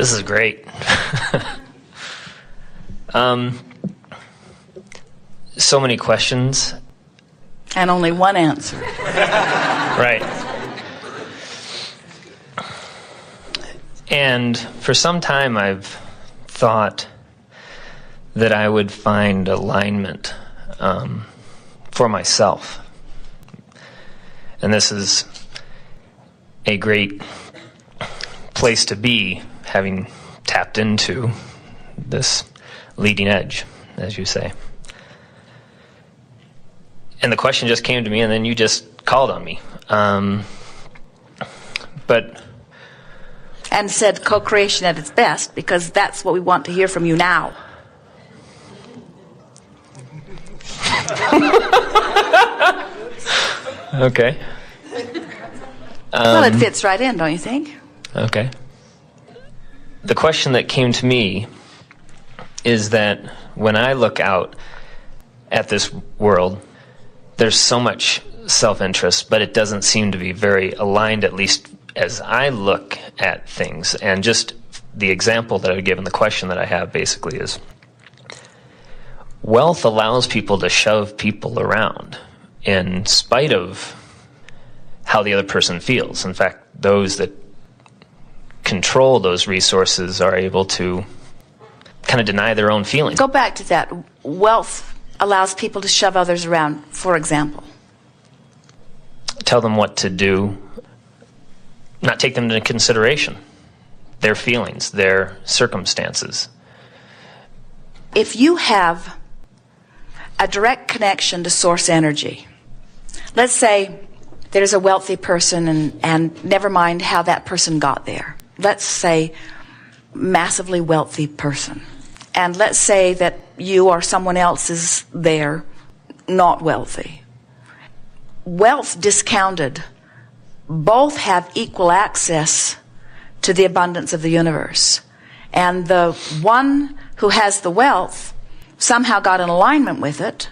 This is great. So many questions. And only one answer. Right. And for some time I've thought that I would find alignment for myself. And this is a great place to be, having tapped into this leading edge, as you say. And the question just came to me, and then you just called on me. And said co-creation at its best, because that's what we want to hear from you now. Okay. Well, it fits right in, don't you think? Okay. The question that came to me is that when I look out at this world, there's so much self-interest, but it doesn't seem to be very aligned, at least as I look at things. And just the example that I would give in the question that I have basically is, wealth allows people to shove people around in spite of how the other person feels. In fact, those that control those resources are able to kind of deny their own feelings. Go back to that. Wealth allows people to shove others around, for example. Tell them what to do, not take them into consideration, their feelings, their circumstances. If you have a direct connection to source energy, let's say there's a wealthy person, and never mind how that person got there. Let's say massively wealthy person. And let's say that you or someone else is there, not wealthy. Wealth discounted, both have equal access to the abundance of the universe. And the one who has the wealth somehow got in alignment with it,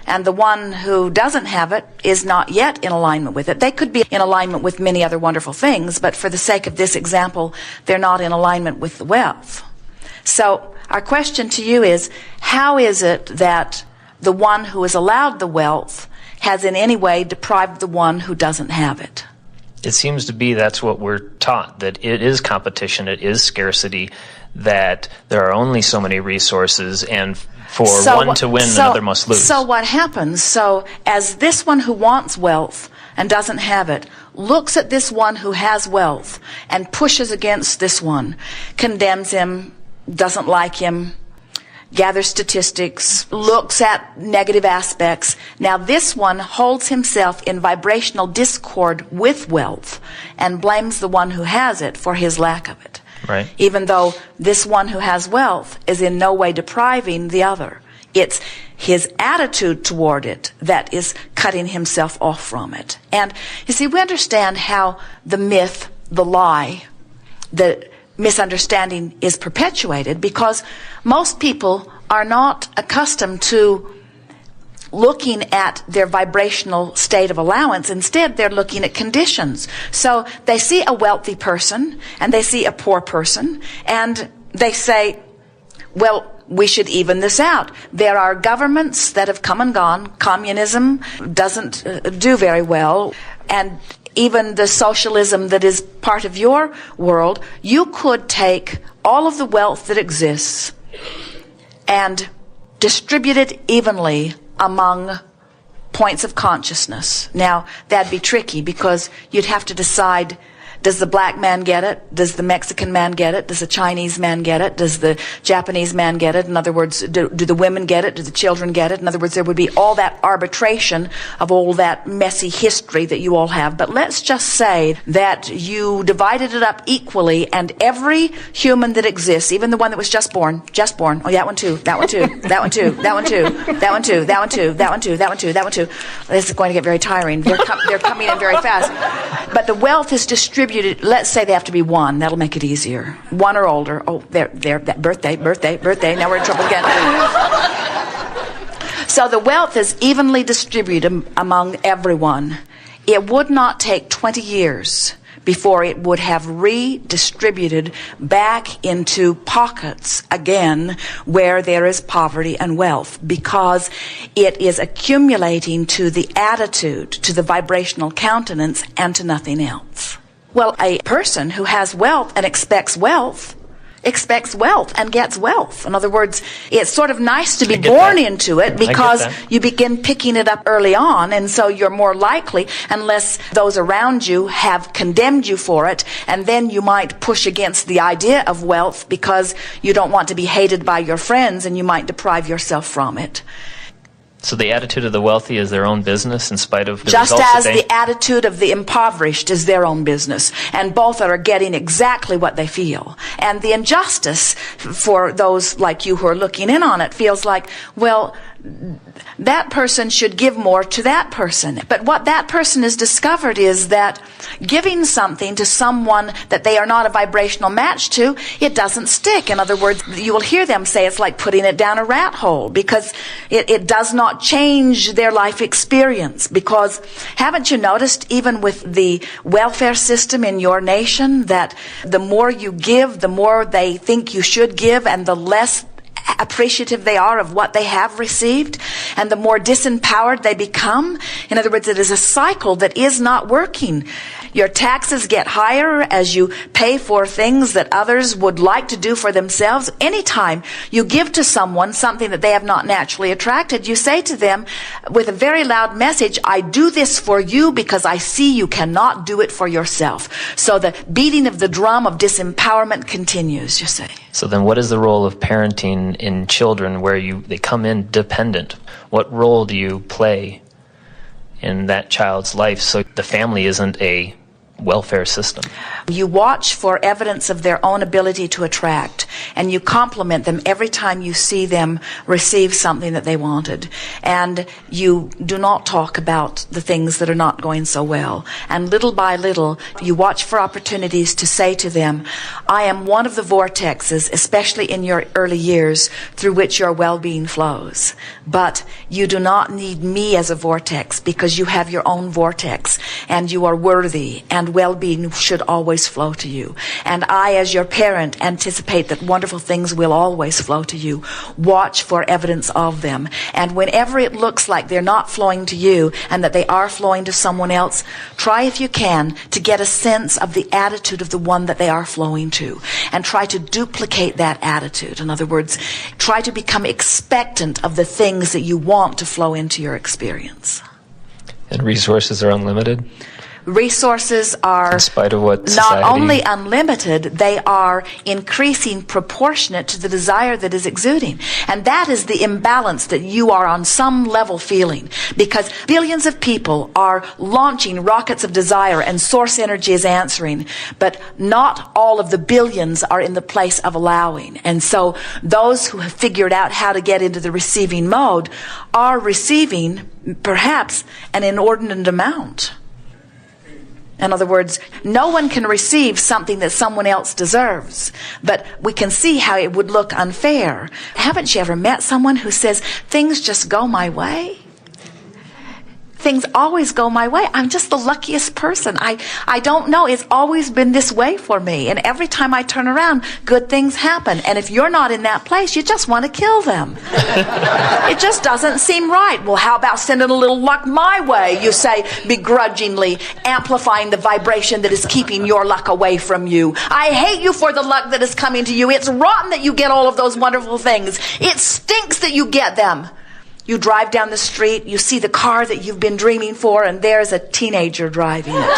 and the one who doesn't have it is not yet in alignment with it. They could be in alignment with many other wonderful things, but for the sake of this example, they're not in alignment with the wealth. So our question to you is, how is it that the one who is allowed the wealth has in any way deprived the one who doesn't have it? It seems to be that's what we're taught, that it is competition, it is scarcity, that there are only so many resources, and for one to win, another must lose. So what happens? So as this one who wants wealth and doesn't have it looks at this one who has wealth and pushes against this one, condemns him, doesn't like him, gathers statistics, looks at negative aspects. Now this one holds himself in vibrational discord with wealth and blames the one who has it for his lack of it. Right. Even though this one who has wealth is in no way depriving the other. It's his attitude toward it that is cutting himself off from it. And you see, we understand how the myth, the lie, the misunderstanding is perpetuated because most people are not accustomed to looking at their vibrational state of allowance. Instead, they're looking at conditions. So they see a wealthy person and they see a poor person and they say, well, we should even this out. There are governments that have come and gone. Communism doesn't do very well. And even the socialism that is part of your world, you could take all of the wealth that exists and distribute it evenly among points of consciousness. Now, that'd be tricky because you'd have to decide, does the black man get it? Does the Mexican man get it? Does the Chinese man get it? Does the Japanese man get it? In other words, do the women get it? Do the children get it? In other words, there would be all that arbitration of all that messy history that you all have. But let's just say that you divided it up equally and every human that exists, even the one that was just born, oh, that one too, that one too, that one too, that one too, that one too, that one too, that one too, that one too, that one too. This is going to get very tiring. They're coming in very fast. But the wealth is distributed. Let's say they have to be one. That'll make it easier. One or older. Oh, there. That birthday. Now we're in trouble again. So the wealth is evenly distributed among everyone. It would not take 20 years before it would have redistributed back into pockets again where there is poverty and wealth, because it is accumulating to the attitude, to the vibrational countenance, and to nothing else. Well, a person who has wealth and expects wealth and gets wealth. In other words, it's sort of nice to be born into it, because you begin picking it up early on, and so you're more likely, unless those around you have condemned you for it, and then you might push against the idea of wealth because you don't want to be hated by your friends, and you might deprive yourself from it. So the attitude of the wealthy is their own business in spite of the just results as the attitude of the impoverished is their own business, and both are getting exactly what they feel. And the injustice for those like you who are looking in on it feels like, well, that person should give more to that person. But what that person has discovered is that giving something to someone that they are not a vibrational match to, it doesn't stick. In other words, you will hear them say it's like putting it down a rat hole, because it does not change their life experience. Because haven't you noticed, even with the welfare system in your nation, that the more you give, the more they think you should give, and the less appreciative they are of what they have received, and the more disempowered they become? In other words, it is a cycle that is not working. Your taxes get higher as you pay for things that others would like to do for themselves. Anytime you give to someone something that they have not naturally attracted, you say to them with a very loud message, I do this for you because I see you cannot do it for yourself. So the beating of the drum of disempowerment continues, you see. So then what is the role of parenting in children where they come in dependent? What role do you play in that child's life so the family isn't a welfare system? You watch for evidence of their own ability to attract, and you compliment them every time you see them receive something that they wanted. And you do not talk about the things that are not going so well. And little by little, you watch for opportunities to say to them, I am one of the vortexes, especially in your early years, through which your well-being flows. But you do not need me as a vortex, because you have your own vortex, and you are worthy, and well-being should always flow to you. And I, as your parent, anticipate that wonderful things will always flow to you. Watch for evidence of them. And whenever it looks like they're not flowing to you and that they are flowing to someone else, try if you can to get a sense of the attitude of the one that they are flowing to, and try to duplicate that attitude. In other words, try to become expectant of the things that you want to flow into your experience. And resources are unlimited? Resources are, in spite of what society, not only unlimited, they are increasing proportionate to the desire that is exuding. And that is the imbalance that you are on some level feeling, because billions of people are launching rockets of desire and source energy is answering, but not all of the billions are in the place of allowing. And so those who have figured out how to get into the receiving mode are receiving perhaps an inordinate amount. In other words, no one can receive something that someone else deserves, but we can see how it would look unfair. Haven't you ever met someone who says, things just go my way? Things always go my way. I'm just the luckiest person. I don't know. It's always been this way for me. And every time I turn around, good things happen. And if you're not in that place, you just want to kill them. It just doesn't seem right. Well, how about sending a little luck my way, you say, begrudgingly, amplifying the vibration that is keeping your luck away from you. I hate you for the luck that is coming to you. It's rotten that you get all of those wonderful things. It stinks that you get them. You drive down the street, you see the car that you've been dreaming for, and there's a teenager driving it.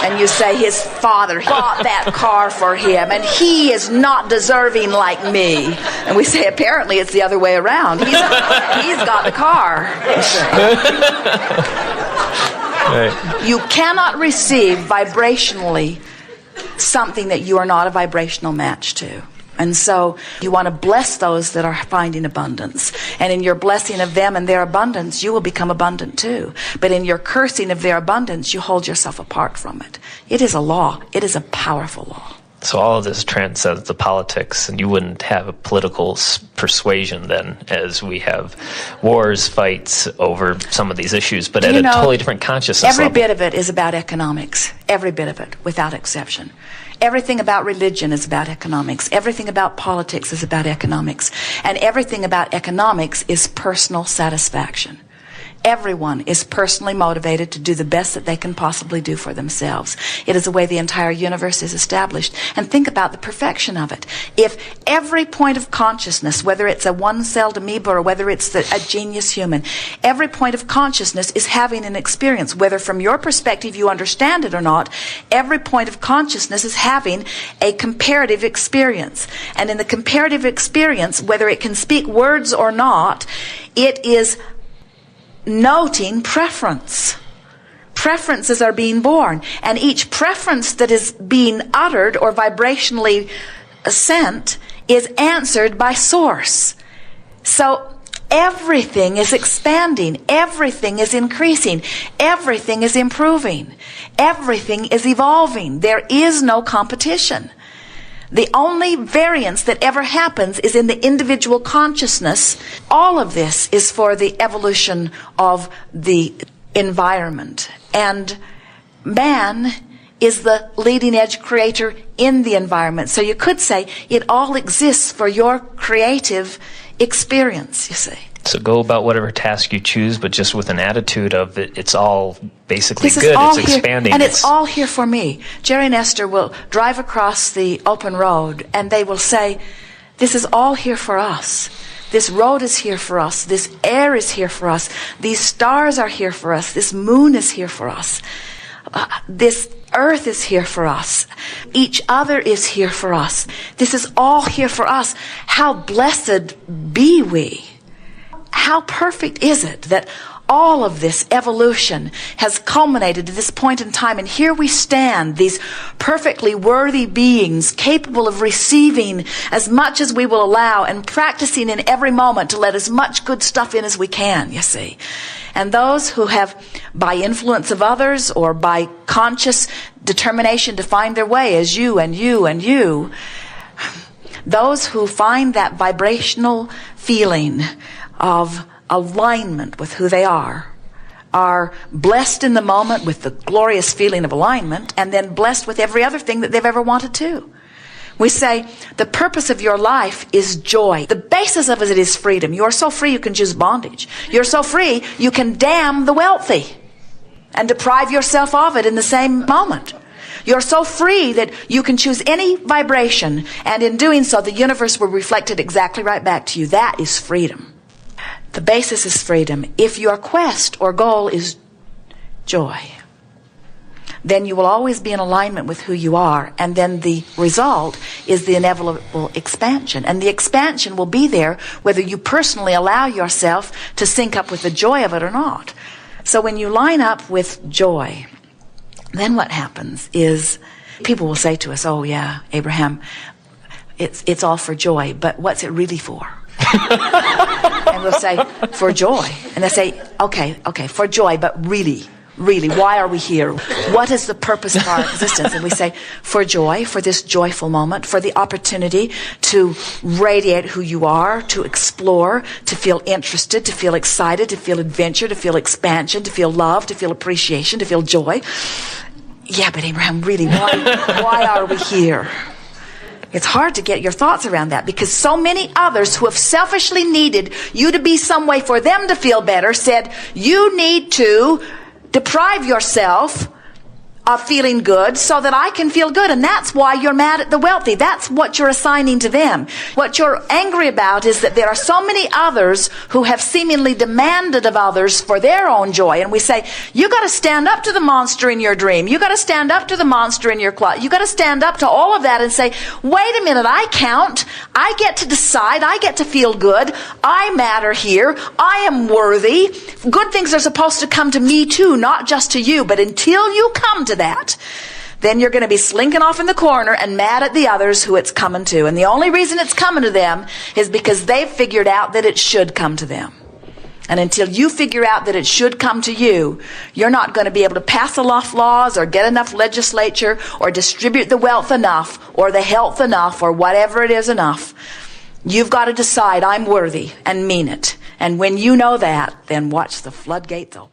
And you say, his father bought that car for him, and he is not deserving like me. And we say, apparently it's the other way around. He's got the car. Right. You cannot receive vibrationally something that you are not a vibrational match to. And so you want to bless those that are finding abundance. And in your blessing of them and their abundance, you will become abundant too. But in your cursing of their abundance, you hold yourself apart from it. It is a law. It is a powerful law. So all of this transcends the politics, and you wouldn't have a political persuasion then, as we have wars, fights over some of these issues, but at a totally different consciousness level. Every bit of it is about economics. Every bit of it, without exception. Everything about religion is about economics. Everything about politics is about economics. And everything about economics is personal satisfaction. Everyone is personally motivated to do the best that they can possibly do for themselves. It is the way the entire universe is established. And think about the perfection of it. If every point of consciousness, whether it's a one-celled amoeba or whether it's a genius human, every point of consciousness is having an experience, whether from your perspective you understand it or not, every point of consciousness is having a comparative experience. And in the comparative experience, whether it can speak words or not, it is noting preference. Preferences are being born, and each preference that is being uttered or vibrationally sent is answered by source. So everything is expanding, everything is increasing, everything is improving, everything is evolving. There is no competition. The only variance that ever happens is in the individual consciousness. All of this is for the evolution of the environment. And man is the leading edge creator in the environment. So you could say it all exists for your creative experience, you see. So go about whatever task you choose, but just with an attitude of it's all basically this good, it's here, expanding. And it's all here for me. Jerry and Esther will drive across the open road, and they will say, this is all here for us. This road is here for us. This air is here for us. These stars are here for us. This moon is here for us. This earth is here for us. Each other is here for us. This is all here for us. How blessed be we. How perfect is it that all of this evolution has culminated to this point in time, and here we stand, these perfectly worthy beings, capable of receiving as much as we will allow and practicing in every moment to let as much good stuff in as we can, you see. And those who have, by influence of others or by conscious determination to find their way, as you and you and you, those who find that vibrational feeling of alignment with who they are blessed in the moment with the glorious feeling of alignment, and then blessed with every other thing that they've ever wanted to. We say the purpose of your life is joy. The basis of it is freedom. You are so free you can choose bondage. You're so free you can damn the wealthy and deprive yourself of it in the same moment. You're so free that you can choose any vibration, and in doing so the universe will reflect it exactly right back to you. That is freedom. The basis is freedom. If your quest or goal is joy, then you will always be in alignment with who you are, and then the result is the inevitable expansion. And the expansion will be there whether you personally allow yourself to sync up with the joy of it or not. So when you line up with joy, then what happens is people will say to us, oh yeah, Abraham, it's all for joy, but what's it really for? And we'll say, for joy. And they say, okay, for joy, but really, why are we here? What is the purpose of our existence? And we say, for joy, for this joyful moment, for the opportunity to radiate who you are, to explore, to feel interested, to feel excited, to feel adventure, to feel expansion, to feel love, to feel appreciation, to feel joy. Yeah, but Abraham, really, why are we here? It's hard to get your thoughts around that, because so many others who have selfishly needed you to be some way for them to feel better said, you need to deprive yourself of feeling good so that I can feel good. And that's why you're mad at the wealthy. That's what you're assigning to them. What you're angry about is that there are so many others who have seemingly demanded of others for their own joy. And we say, you got to stand up to the monster in your dream. You got to stand up to the monster in your closet. You got to stand up to all of that and say, wait a minute, I count. I get to decide. I get to feel good. I matter here. I am worthy. Good things are supposed to come to me too, not just to you. But until you come to that, then you're going to be slinking off in the corner and mad at the others who it's coming to. And the only reason it's coming to them is because they've figured out that it should come to them. And until you figure out that it should come to you, you're not going to be able to pass enough laws or get enough legislature or distribute the wealth enough or the health enough or whatever it is enough. You've got to decide, I'm worthy, and mean it. And when you know that, then watch the floodgates open.